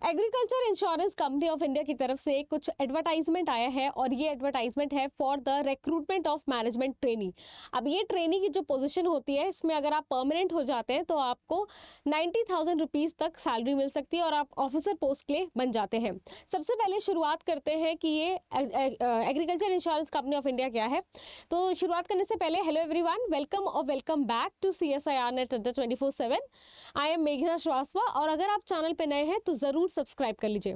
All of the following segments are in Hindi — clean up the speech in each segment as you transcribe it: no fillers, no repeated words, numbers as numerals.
Agriculture insurance company of India की तरफ से कुछ एडवर्टाइजमेंट आया है और ये एडवर्टाइजमेंट है for the recruitment of management trainee. अब ये ट्रेनी की जो पोजीशन होती है इसमें अगर आप परमानेंट हो जाते हैं तो आपको 90,000 रुपीज़ तक सैलरी मिल सकती है और आप ऑफिसर पोस्ट के लिए बन जाते हैं। सबसे पहले शुरुआत करते हैं कि ये agriculture insurance company of India क्या है। तो शुरुआत करने से पहले हेलो एवरीवन, वेलकम और welcome back to CSIR net 24/7। I am मेघना श्रीवास्तव और अगर आप चैनल पे नए हैं तो ज़रूर सब्सक्राइब कर लीजिए।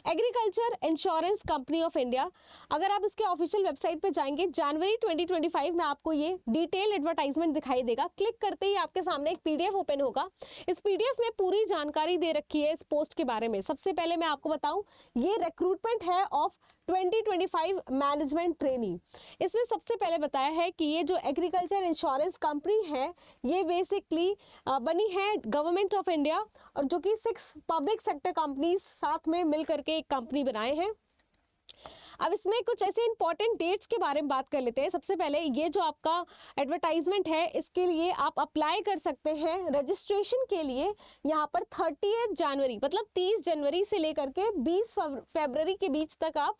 Agriculture insurance company of India, अगर आप इसके ऑफिशियल वेबसाइट पे जाएंगे जनवरी 2025 में आपको ये डिटेल एडवर्टाइजमेंट दिखाई देगा। क्लिक करते ही आपके सामने एक PDF ओपन होगा। इस PDF में पूरी जानकारी दे रखी है इस पोस्ट के बारे में। सबसे पहले मैं आपको बताऊं, ये रिक्रूटमेंट है ऑफ 2025 मैनेजमेंट ट्रेनी। इसमें सबसे पहले बताया है कि ये जो एग्रीकल्चर इंश्योरेंस कंपनी है ये बेसिकली बनी है गवर्नमेंट ऑफ इंडिया और जो कि 6 पब्लिक सेक्टर कंपनीज साथ में मिल करके एक कंपनी बनाए हैं। अब इसमें कुछ ऐसे इंपॉर्टेंट डेट्स के बारे में बात कर लेते हैं। सबसे पहले ये जो आपका एडवर्टाइजमेंट है इसके लिए आप अप्लाई कर सकते हैं रजिस्ट्रेशन के लिए यहाँ पर 30 जनवरी मतलब 30 जनवरी से लेकर के 20 फरवरी के बीच तक आप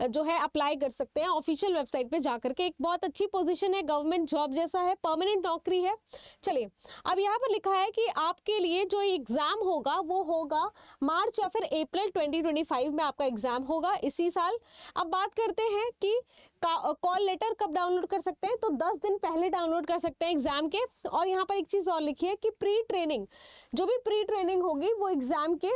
जो है अप्लाई कर सकते हैं ऑफिशियल वेबसाइट पे जाकर के। एक बहुत अच्छी पोजीशन है, गवर्नमेंट जॉब जैसा है, परमानेंट नौकरी है। चलिए, अब यहाँ पर लिखा है कि आपके लिए जो एग्ज़ाम होगा वो होगा मार्च या फिर अप्रैल 2025 में आपका एग्ज़ाम होगा इसी साल। अब बात करते हैं कि कॉल लेटर कब डाउनलोड कर सकते हैं, तो 10 दिन पहले डाउनलोड कर सकते हैं एग्जाम के। और यहाँ पर एक चीज़ और लिखी है कि प्री ट्रेनिंग, जो भी प्री ट्रेनिंग होगी वो एग्जाम के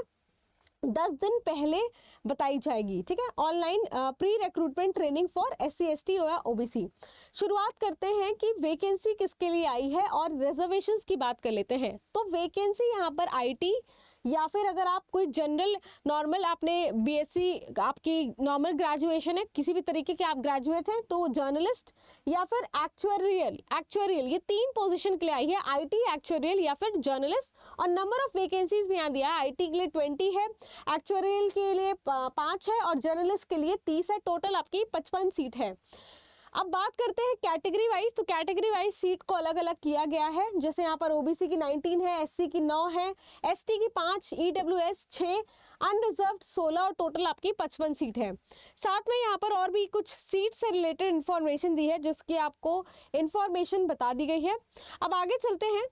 10 दिन पहले बताई जाएगी। ठीक है, online pre recruitment training for SC ST या OBC। शुरुआत करते हैं कि वैकेंसी किसके लिए आई है और रिजर्वेशंस की बात कर लेते हैं। तो वैकेंसी यहाँ पर IT या फिर अगर आप कोई जनरल नॉर्मल आपने BSc आपकी नॉर्मल ग्रेजुएशन है, किसी भी तरीके के आप ग्रेजुएट हैं तो जर्नलिस्ट या फिर एक्चुअरियल ये 3 पोजीशन के लिए आई है, IT, एक्चुअरियल या फिर जर्नलिस्ट। और नंबर ऑफ वैकेंसीज भी यहाँ दिया है। IT के लिए 20 है, एक्चुअरियल के लिए 5 है और जर्नलिस्ट के लिए 30 है। टोटल आपकी 55 सीट है। अब बात करते हैं कैटेगरी वाइज। तो कैटेगरी वाइज सीट को अलग अलग किया गया है। जैसे यहाँ पर OBC की 19 है, SC की 9 है, ST की 5, EWS 6, अनरिजर्व्ड 16 और टोटल आपकी 55 सीट है। साथ में यहाँ पर और भी कुछ सीट से रिलेटेड इंफॉर्मेशन दी है जिसकी आपको इंफॉर्मेशन बता दी गई है। अब आगे चलते हैं।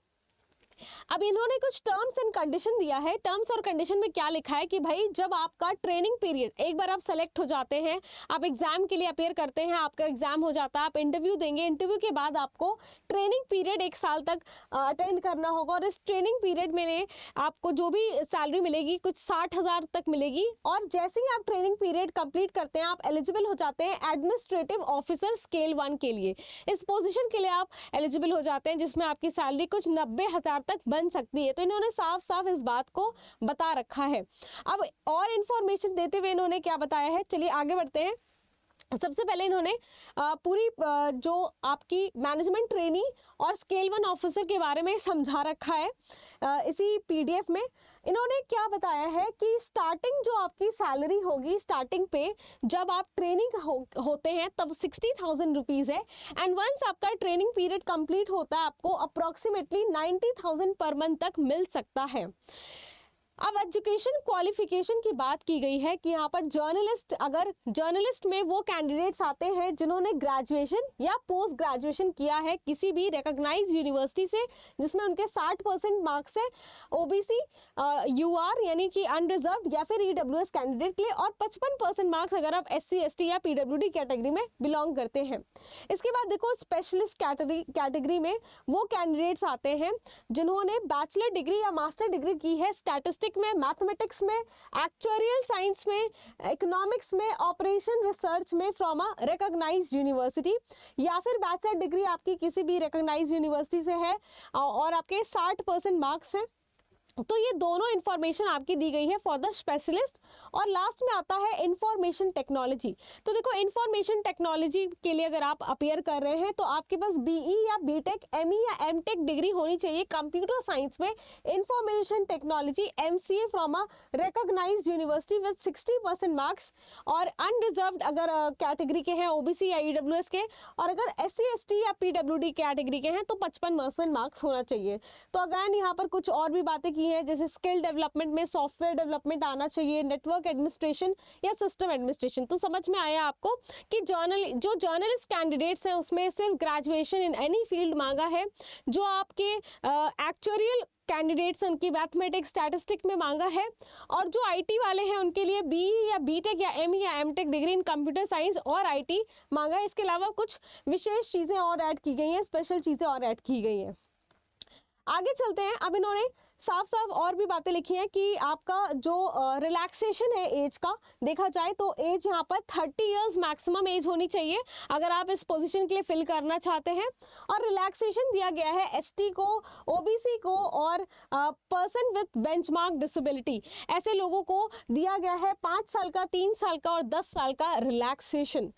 अब इन्होंने कुछ टर्म्स एंड कंडीशन दिया है। टर्म्स और कंडीशन में क्या लिखा है कि भाई जब आपका ट्रेनिंग पीरियड, एक बार आप सेलेक्ट हो जाते हैं, आप एग्जाम के लिए अपेयर करते हैं, आपका एग्जाम हो जाता है, आप इंटरव्यू देंगे, इंटरव्यू के बाद आपको ट्रेनिंग पीरियड 1 साल तक अटेंड करना होगा और इस ट्रेनिंग पीरियड में आपको जो भी सैलरी मिलेगी कुछ 60,000 तक मिलेगी। और जैसे ही आप ट्रेनिंग पीरियड कंप्लीट करते हैं आप एलिजिबल हो जाते हैं एडमिनिस्ट्रेटिव ऑफिसर स्केल 1 के लिए। इस पोजीशन के लिए आप एलिजिबल हो जाते हैं जिसमें आपकी सैलरी कुछ 90,000 तक बन सकती है। तो इन्होंने साफ साफ इस बात को बता रखा है। अब और इंफॉर्मेशन देते हुए इन्होंने क्या बताया है, चलिए आगे बढ़ते हैं। सबसे पहले इन्होंने पूरी जो आपकी मैनेजमेंट ट्रेनी और स्केल 1 ऑफिसर के बारे में समझा रखा है। इसी PDF में इन्होंने क्या बताया है कि स्टार्टिंग जो आपकी सैलरी होगी स्टार्टिंग पे जब आप ट्रेनिंग होते हैं तब 60,000 रुपीज़ है एंड वंस आपका ट्रेनिंग पीरियड कंप्लीट होता है आपको अप्रॉक्सीमेटली 90,000 पर मंथ तक मिल सकता है। अब एजुकेशन क्वालिफिकेशन की बात की गई है कि यहाँ पर जर्नलिस्ट, अगर जर्नलिस्ट में वो कैंडिडेट्स आते हैं जिन्होंने ग्रेजुएशन या पोस्ट ग्रेजुएशन किया है किसी भी रिकॉग्नाइज्ड यूनिवर्सिटी से जिसमें उनके 60% मार्क्स है, OBC UR यानी कि अनरिजर्व्ड या फिर EWS कैंडिडेट के लिए और 55% मार्क्स अगर आप SC ST या PWD कैटेगरी में बिलोंग करते हैं। इसके बाद देखो स्पेशलिस्ट कैटेगरी में वो कैंडिडेट्स आते हैं जिन्होंने बैचलर डिग्री या मास्टर डिग्री की है स्टैटिस्टिक्स में, मैथमेटिक्स में, एक्चुअरियल साइंस में, इकोनॉमिक्स में, ऑपरेशन रिसर्च में फ्रॉम अ रिकॉग्नाइज्ड यूनिवर्सिटी या फिर बैचलर डिग्री आपकी किसी भी रिकॉग्नाइज्ड यूनिवर्सिटी से है और आपके 60% मार्क्स हैं। तो ये दोनों इन्फॉर्मेशन आपकी दी गई है फॉर द स्पेशलिस्ट। और लास्ट में आता है इंफॉर्मेशन टेक्नोलॉजी। तो देखो इंफॉर्मेशन टेक्नोलॉजी के लिए अगर आप अपेयर कर रहे हैं तो आपके पास BE या BTech, ME या MTech डिग्री होनी चाहिए कंप्यूटर साइंस में, information technology MCA from a recognised university with 60% marks और अनरिजर्व्ड अगर कैटेगरी के हैं OBC या EWS के, और अगर SC ST या PWD कैटेगरी के हैं तो 55% मार्क्स होना चाहिए। तो अगैन यहाँ पर कुछ और भी बातें की हैं, जैसे स्किल डेवलपमेंट में सॉफ्टवेयर डेवलपमेंट आना चाहिए, नेटवर्क एडमिनिस्ट्रेशन या सिस्टम एडमिनिस्ट्रेशन। तो समझ में आया आपको कि जर्नलिस्ट कैंडिडेट्स हैं उसमें सिर्फ ग्रेजुएशन इन एनी फील्ड मांगा है। जो आपके एक्चुअरियल कैंडिडेट्स उनकी मैथमेटिक्स स्टैटिस्टिक में मांगा है, और जो आईटी वाले हैं उनके लिए बी या बीटेक या एम या MTech degree in computer science और आईटी मांगा है। इसके अलावा कुछ विशेष चीज़ें और ऐड की गई हैं, स्पेशल चीज़ें और ऐड की गई हैं। आगे चलते हैं। अब इन्होंने साफ साफ और भी बातें लिखी हैं कि आपका जो रिलैक्सेशन है एज का, देखा जाए तो एज यहाँ पर 30 इयर्स मैक्सिमम एज होनी चाहिए अगर आप इस पोजीशन के लिए फिल करना चाहते हैं। और रिलैक्सेशन दिया गया है एसटी को, ओबीसी को और पर्सन विथ बेंचमार्क डिसेबिलिटी, ऐसे लोगों को दिया गया है 5 साल का, 3 साल का और 10 साल का रिलैक्सेशन।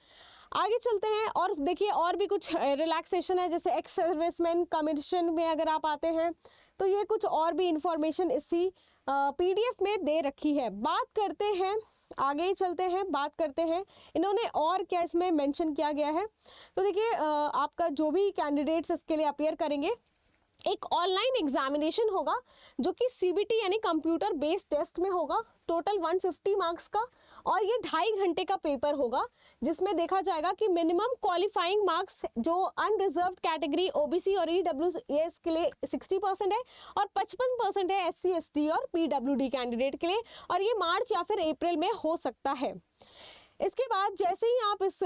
आगे चलते हैं और देखिए और भी कुछ रिलैक्सेशन है, जैसे एक्स सर्विसमैन कमीशन में अगर आप आते हैं तो ये कुछ और भी इंफॉर्मेशन इसी पीडीएफ में दे रखी है। बात करते हैं, आगे चलते हैं, बात करते हैं इन्होंने और क्या इसमें मेंशन किया गया है। तो देखिए आपका जो भी कैंडिडेट्स इसके लिए अपीयर करेंगे, एक ऑनलाइन एग्जामिनेशन होगा जो कि सीबीटी यानी कंप्यूटर बेस्ड टेस्ट में होगा, टोटल 150 मार्क्स का, और ये 2.5 घंटे का पेपर होगा जिसमें देखा जाएगा कि मिनिमम क्वालिफाइंग मार्क्स जो अनरिजर्व्ड कैटेगरी ओबीसी और ईडब्ल्यूएस के लिए 60% है और 55% है एससी एसटी और पीडब्ल्यूडी कैंडिडेट के लिए, और ये मार्च या फिर अप्रैल में हो सकता है। इसके बाद जैसे ही आप इस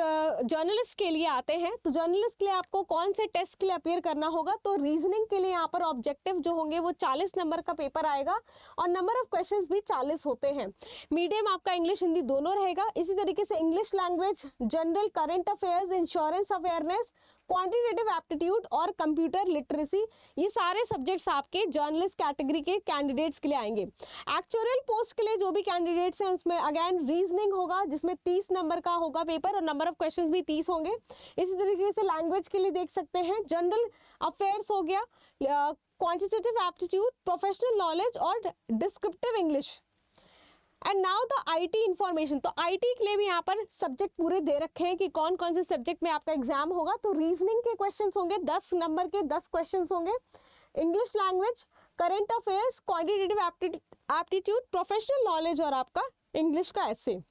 जर्नलिस्ट के लिए आते हैं तो जर्नलिस्ट के लिए आपको कौन से टेस्ट के लिए अपीयर करना होगा, तो रीजनिंग के लिए यहाँ पर ऑब्जेक्टिव जो होंगे वो 40 नंबर का पेपर आएगा और नंबर ऑफ क्वेश्चंस भी 40 होते हैं। मीडियम आपका इंग्लिश हिंदी दोनों रहेगा। इसी तरीके से English language, general current affairs, insurance awareness, quantitative aptitude और कंप्यूटर लिटरेसी, ये सारे सब्जेक्ट्स आपके जर्नलिस्ट कैटेगरी के कैंडिडेट्स के लिए आएंगे। एक्चुअल पोस्ट के लिए जो भी कैंडिडेट्स हैं उसमें अगेन रीजनिंग होगा जिसमें 30 नंबर का होगा पेपर और नंबर ऑफ क्वेश्चंस भी 30 होंगे। इसी तरीके से लैंग्वेज के लिए देख सकते हैं जनरल अफेयर्स हो गया, क्वांटिटेटिव एप्टीट्यूड, प्रोफेशनल नॉलेज और descriptive English. And now the IT information, तो आईटी के लिए भी यहाँ पर सब्जेक्ट पूरे दे रखे हैं कि कौन कौन से सब्जेक्ट में आपका एग्जाम होगा। तो रीजनिंग के क्वेश्चंस होंगे 10 नंबर के 10 क्वेश्चंस होंगे, English language, current affairs, quantitative aptitude, professional knowledge और आपका इंग्लिश का एसे।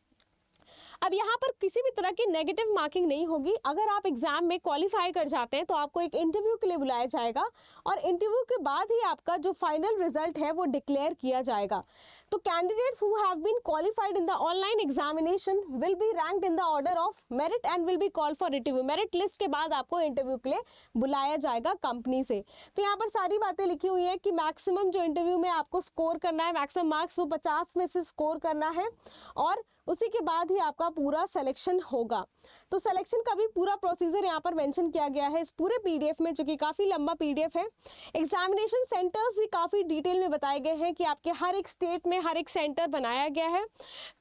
अब यहाँ पर किसी भी तरह की नेगेटिव मार्किंग नहीं होगी। अगर आप एग्जाम में क्वालिफाई कर जाते हैं तो आपको एक इंटरव्यू के लिए बुलाया जाएगा और इंटरव्यू के बाद ही आपका जो फाइनल रिजल्ट है वो डिक्लेयर किया जाएगा। तो candidates who have been qualified in the online examination will be ranked in the order of merit and will be called for interview. Merit list के बाद आपको इंटरव्यू के लिए बुलाया जाएगा कंपनी से। तो यहाँ पर सारी बातें लिखी हुई है कि मैक्सिमम जो इंटरव्यू में आपको स्कोर करना है, मैक्सिमम मार्क्स वो 50 में से स्कोर करना है और उसी के बाद ही आपका पूरा सिलेक्शन होगा। तो सिलेक्शन का भी पूरा प्रोसीजर यहाँ पर मेंशन किया गया है इस पूरे पीडीएफ में, जो कि काफ़ी लंबा पीडीएफ है। एग्जामिनेशन सेंटर्स भी काफ़ी डिटेल में बताए गए हैं कि आपके हर एक स्टेट में हर एक सेंटर बनाया गया है।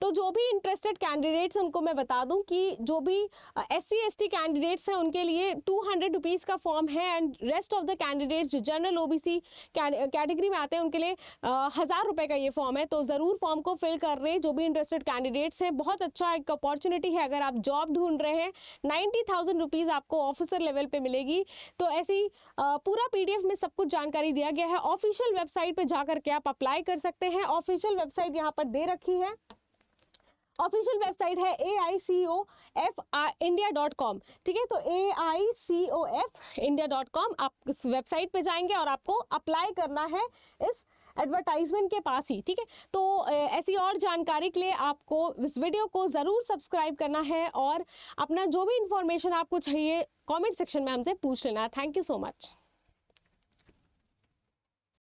तो जो भी इंटरेस्टेड कैंडिडेट्स उनको मैं बता दूं कि जो भी SC ST कैंडिडेट्स हैं उनके लिए 200 रुपीज़ का फॉर्म है and rest of the candidates जो जनरल OBC कैटेगरी में आते हैं उनके लिए 1000 रुपये का ये फॉर्म है। तो ज़रूर फॉर्म को फिल कर रहे हैं जो भी इंटरेस्टेड कैंडिडेट्स हैं। बहुत अच्छा एक अपॉर्चुनिटी है अगर आप जॉब ढूंढ रहे हैं। 90,000 रुपीज़ आपको ऑफिसर लेवल पे मिलेगी। तो ऐसी पूरा पीडीएफ में सब कुछ जानकारी दिया गया है। ऑफिशियल वेबसाइट पे जाकर के आप अप्लाई कर सकते हैं। ऑफिशियल वेबसाइट यहाँ पर दे रखी है। ऑफिशियल वेबसाइट है AICOFindia.com, ठीक है। तो AICOFindia.com, आप इस वेबसाइट पे जाएंगे और आपको अप्लाई करना है इस एडवर्टाइजमेंट के पास ही, ठीक है। तो ऐसी और जानकारी के लिए आपको इस वीडियो को ज़रूर सब्सक्राइब करना है और अपना जो भी इंफॉर्मेशन आपको चाहिए कमेंट सेक्शन में हमसे पूछ लेना है। Thank you so much.